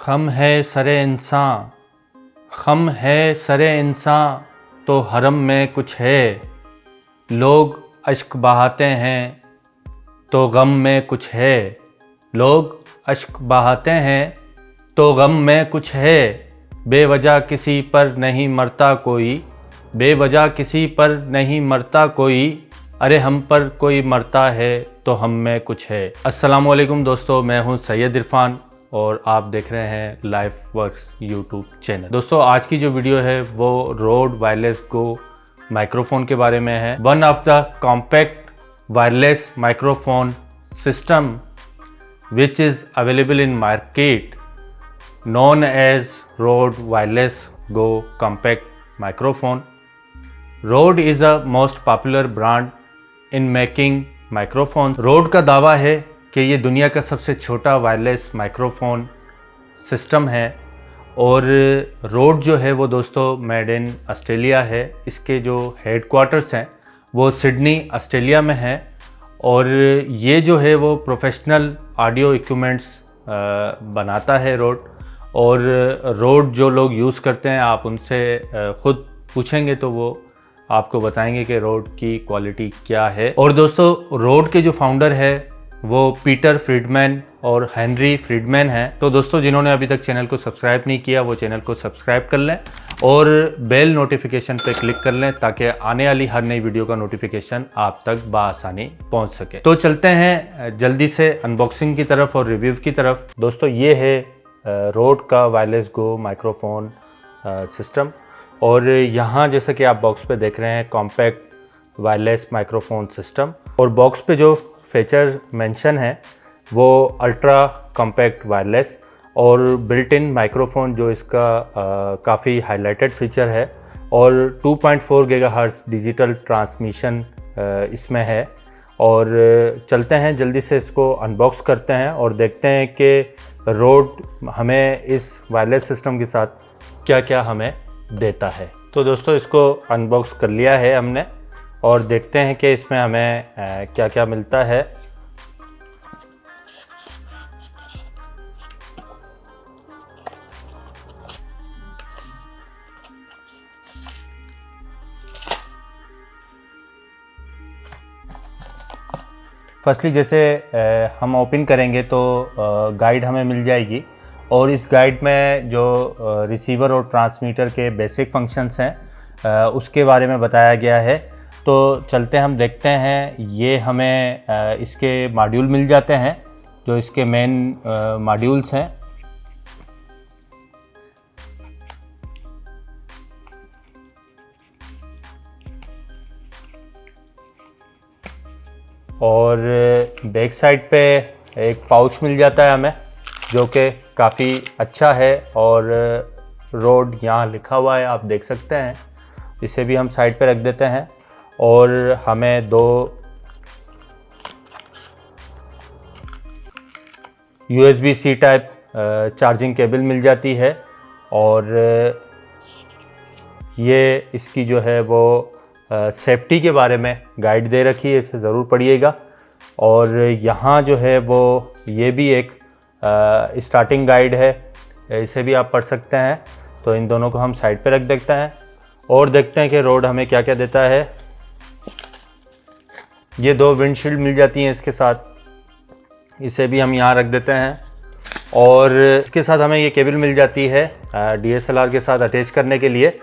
खम है सरे इंसान, खम है सरे इंसान तो हरम में कुछ है। लोग अश्क बहाते हैं तो गम में कुछ है। लोग अश्क बहाते हैं तो गम में कुछ है। बेवजह किसी पर नहीं मरता कोई, बेवजह किसी पर नहीं मरता कोई। अरे हम पर कोई मरता है तो हम में कुछ है। अस्सलामुअलैकुम दोस्तों, मैं हूं सैयद इरफान और आप देख रहे हैं लाइफ वर्क्स यूट्यूब चैनल। दोस्तों आज की जो वीडियो है वो रोड वायरलेस गो माइक्रोफोन के बारे में है। One of the compact wireless microphone system which is available in market known as Rode Wireless Go Compact Microphone. Rode is the most popular brand in making microphones. Rode का दावा है कि ये दुनिया का सबसे छोटा वायरलेस माइक्रोफोन सिस्टम है और Rode जो है वो दोस्तों मेड इन ऑस्ट्रेलिया है। इसके जो हेडक्वार्टर्स हैं वो सिडनी ऑस्ट्रेलिया में है और ये जो है वो प्रोफेशनल ऑडियो इक्विपमेंट्स बनाता है Rode। और Rode जो लोग यूज़ करते हैं आप उनसे ख़ुद पूछेंगे तो वो आपको बताएंगे कि Rode की क्वालिटी क्या है। और दोस्तों Rode के जो फाउंडर है वो पीटर फ्रीडमैन और हेनरी फ्रीडमैन हैं। तो दोस्तों जिन्होंने अभी तक चैनल को सब्सक्राइब नहीं किया वो चैनल को सब्सक्राइब कर लें और बेल नोटिफिकेशन पे क्लिक कर लें ताकि आने वाली हर नई वीडियो का नोटिफिकेशन आप तक बआसानी पहुंच सके। तो चलते हैं जल्दी से अनबॉक्सिंग की तरफ और रिव्यू की तरफ। दोस्तों ये है Rode का वायरलेस गो माइक्रोफोन सिस्टम और यहाँ जैसा कि आप बॉक्स पे देख रहे हैं कॉम्पैक्ट वायरलेस माइक्रोफोन सिस्टम। और बॉक्स पे जो फीचर मेंशन है वो अल्ट्रा कॉम्पैक्ट वायरलेस और बिल्ट इन माइक्रोफोन जो इसका काफ़ी हाईलाइटेड फीचर है और 2.4 गीगाहर्ट्ज़ डिजिटल ट्रांसमिशन इसमें है। और चलते हैं जल्दी से इसको अनबॉक्स करते हैं और देखते हैं कि Rode हमें इस वायरलेस सिस्टम के साथ क्या क्या हमें देता है। तो दोस्तों इसको अनबॉक्स कर लिया है हमने और देखते हैं कि इसमें हमें क्या क्या मिलता है। फर्स्टली जैसे हम ओपन करेंगे तो गाइड हमें मिल जाएगी और इस गाइड में जो रिसीवर और ट्रांसमीटर के बेसिक फंक्शंस हैं उसके बारे में बताया गया है। तो चलते हम देखते हैं। ये हमें इसके मॉड्यूल मिल जाते हैं जो इसके मेन मॉड्यूल्स हैं। और बैक साइड पे एक पाउच मिल जाता है हमें जो कि काफ़ी अच्छा है और Rode यहाँ लिखा हुआ है आप देख सकते हैं। इसे भी हम साइड पे रख देते हैं और हमें दो USB-C टाइप चार्जिंग केबल मिल जाती है और ये इसकी जो है वो सेफ्टी के बारे में गाइड दे रखी है, इसे ज़रूर पढ़िएगा। और यहाँ जो है वो ये भी एक स्टार्टिंग गाइड है, इसे भी आप पढ़ सकते हैं। तो इन दोनों को हम साइड पे रख देते हैं और देखते हैं कि Rode हमें क्या क्या देता है। ये दो विंडशील्ड मिल जाती हैं इसके साथ, इसे भी हम यहाँ रख देते हैं। और इसके साथ हमें ये केबल मिल जाती है DSLR के साथ अटैच करने के लिए,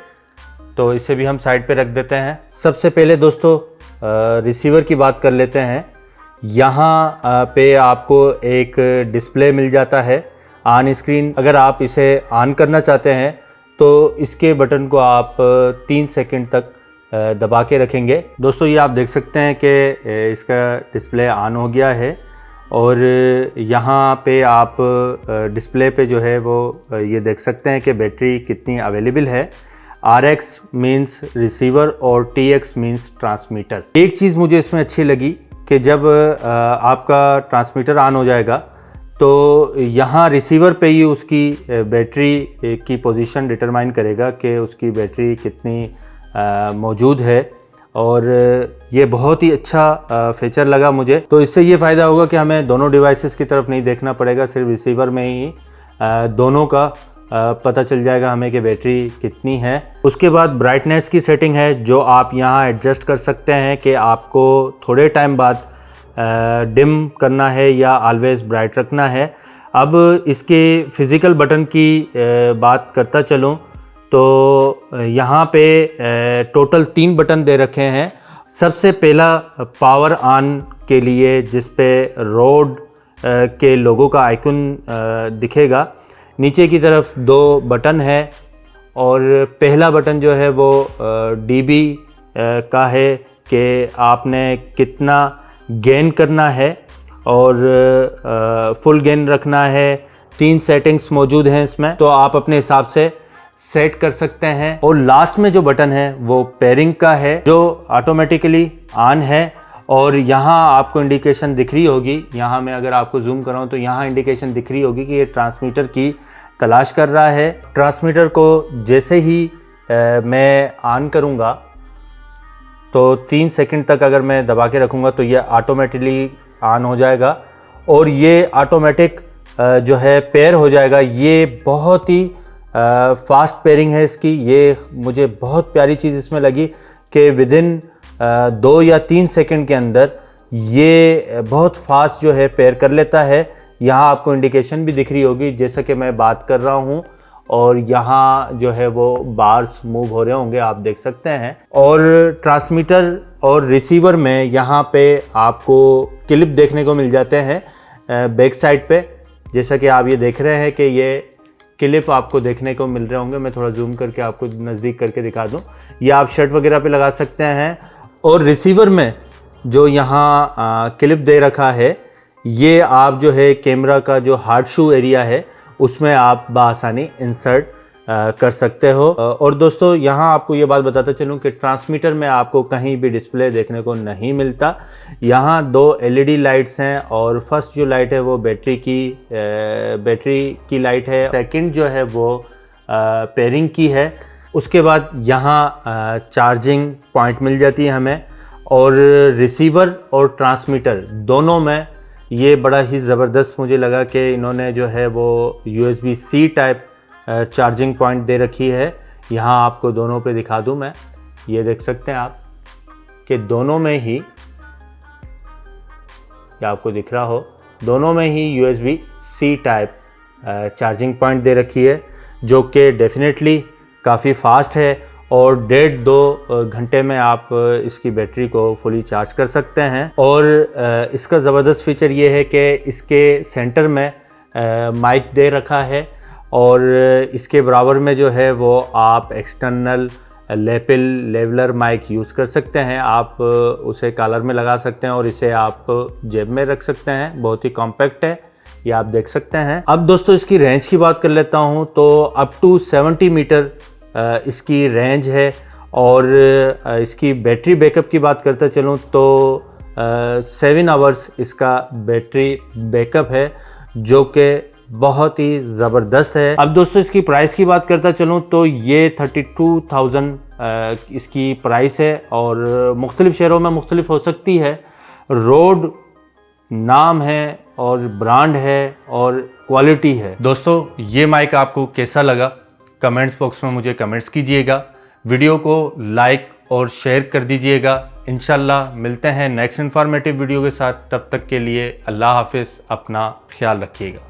तो इसे भी हम साइड पे रख देते हैं। सबसे पहले दोस्तों रिसीवर की बात कर लेते हैं। यहाँ पे आपको एक डिस्प्ले मिल जाता है ऑन स्क्रीन। अगर आप इसे ऑन करना चाहते हैं तो इसके बटन को आप 3 सेकंड तक दबा के रखेंगे। दोस्तों ये आप देख सकते हैं कि इसका डिस्प्ले ऑन हो गया है और यहाँ पे आप डिस्प्ले पे जो है वो ये देख सकते हैं कि बैटरी कितनी अवेलेबल है। RX मीन्स रिसीवर और TX मीन्स ट्रांसमीटर। एक चीज़ मुझे इसमें अच्छी लगी कि जब आपका ट्रांसमीटर ऑन हो जाएगा तो यहाँ रिसीवर पे ही उसकी बैटरी की पोजीशन डिटरमाइन करेगा कि उसकी बैटरी कितनी मौजूद है और ये बहुत ही अच्छा फीचर लगा मुझे। तो इससे ये फ़ायदा होगा कि हमें दोनों डिवाइसेस की तरफ नहीं देखना पड़ेगा, सिर्फ रिसीवर में ही दोनों का पता चल जाएगा हमें कि बैटरी कितनी है। उसके बाद ब्राइटनेस की सेटिंग है जो आप यहाँ एडजस्ट कर सकते हैं कि आपको थोड़े टाइम बाद डिम करना है या ऑलवेज ब्राइट रखना है। अब इसके फ़िज़िकल बटन की बात करता चलूँ तो यहाँ पे टोटल 3 बटन दे रखे हैं। सबसे पहला पावर ऑन के लिए जिस पे रोड के लोगों का आइकन दिखेगा। नीचे की तरफ 2 बटन है और पहला बटन जो है वो डीबी का है कि आपने कितना गेन करना है और फुल गेन रखना है। 3 सेटिंग्स मौजूद हैं इसमें, तो आप अपने हिसाब से सेट कर सकते हैं। और लास्ट में जो बटन है वो पेयरिंग का है जो ऑटोमेटिकली ऑन है और यहाँ आपको इंडिकेशन दिख रही होगी। यहाँ मैं अगर आपको जूम कराऊँ तो यहाँ इंडिकेशन दिख रही होगी कि ये ट्रांसमीटर की तलाश कर रहा है। ट्रांसमीटर को जैसे ही मैं ऑन करूँगा तो 3 सेकंड तक अगर मैं दबा के रखूँगा तो ये ऑटोमेटिकली ऑन हो जाएगा और ये ऑटोमेटिक जो है पेयर हो जाएगा। ये बहुत ही फास्ट पेयरिंग है इसकी। ये मुझे बहुत प्यारी चीज़ इसमें लगी कि विदिन 2 या 3 सेकंड के अंदर ये बहुत फास्ट जो है पेयर कर लेता है। यहाँ आपको इंडिकेशन भी दिख रही होगी जैसा कि मैं बात कर रहा हूँ और यहाँ जो है वो बार्स मूव हो रहे होंगे, आप देख सकते हैं। और ट्रांसमीटर और रिसीवर में यहाँ पे आपको क्लिप देखने को मिल जाते हैं बैक साइड पे, जैसा कि आप ये देख रहे हैं कि ये क्लिप आपको देखने को मिल रहे होंगे। मैं थोड़ा जूम करके आपको नज़दीक करके दिखा दूँ। ये आप शर्ट वगैरह पे लगा सकते हैं। और रिसीवर में जो यहाँ क्लिप दे रखा है ये आप जो है कैमरा का जो हार्ड शू एरिया है उसमें आप बआसानी इंसर्ट कर सकते हो। और दोस्तों यहाँ आपको ये बात बताता चलूँ कि ट्रांसमीटर में आपको कहीं भी डिस्प्ले देखने को नहीं मिलता। यहाँ 2 LED लाइट्स हैं और फर्स्ट जो लाइट है वो बैटरी की लाइट है। सेकंड जो है वो पेयरिंग की है। उसके बाद यहाँ चार्जिंग पॉइंट मिल जाती है हमें। और रिसीवर और ट्रांसमीटर दोनों में ये बड़ा ही ज़बरदस्त मुझे लगा कि इन्होंने जो है वो USB-C टाइप चार्जिंग पॉइंट दे रखी है। यहाँ आपको दोनों पे दिखा दूँ मैं, ये देख सकते हैं आप कि दोनों में ही, या आपको दिख रहा हो, दोनों में ही USB-C टाइप चार्जिंग पॉइंट दे रखी है जो कि डेफिनेटली काफ़ी फास्ट है और 1.5-2 घंटे में आप इसकी बैटरी को फुली चार्ज कर सकते हैं। और इसका ज़बरदस्त फीचर ये है कि इसके सेंटर में माइक दे रखा है और इसके बराबर में जो है वो आप एक्सटर्नल लेपिल लेवलर माइक यूज़ कर सकते हैं। आप उसे कॉलर में लगा सकते हैं और इसे आप जेब में रख सकते हैं। बहुत ही कॉम्पैक्ट है, ये आप देख सकते हैं। अब दोस्तों इसकी रेंज की बात कर लेता हूँ तो अप टू 70 मीटर इसकी रेंज है। और इसकी बैटरी बैकअप की बात करते चलूँ तो 7 आवर्स इसका बैटरी बैकअप है जो कि बहुत ही ज़बरदस्त है। अब दोस्तों इसकी प्राइस की बात करता चलूँ तो ये 32,000 इसकी प्राइस है और मुख्तलिफ़ शहरों में मुख्तलिफ हो सकती है। रोड नाम है और ब्रांड है और क्वालिटी है। दोस्तों ये माइक आपको कैसा लगा कमेंट्स बॉक्स में मुझे कमेंट्स कीजिएगा। वीडियो को लाइक और शेयर कर दीजिएगा। इंशाल्लाह मिलते हैं नेक्स्ट इन्फॉर्मेटिव वीडियो के साथ। तब तक के लिए अल्लाह हाफिज़, अपना ख्याल रखिएगा।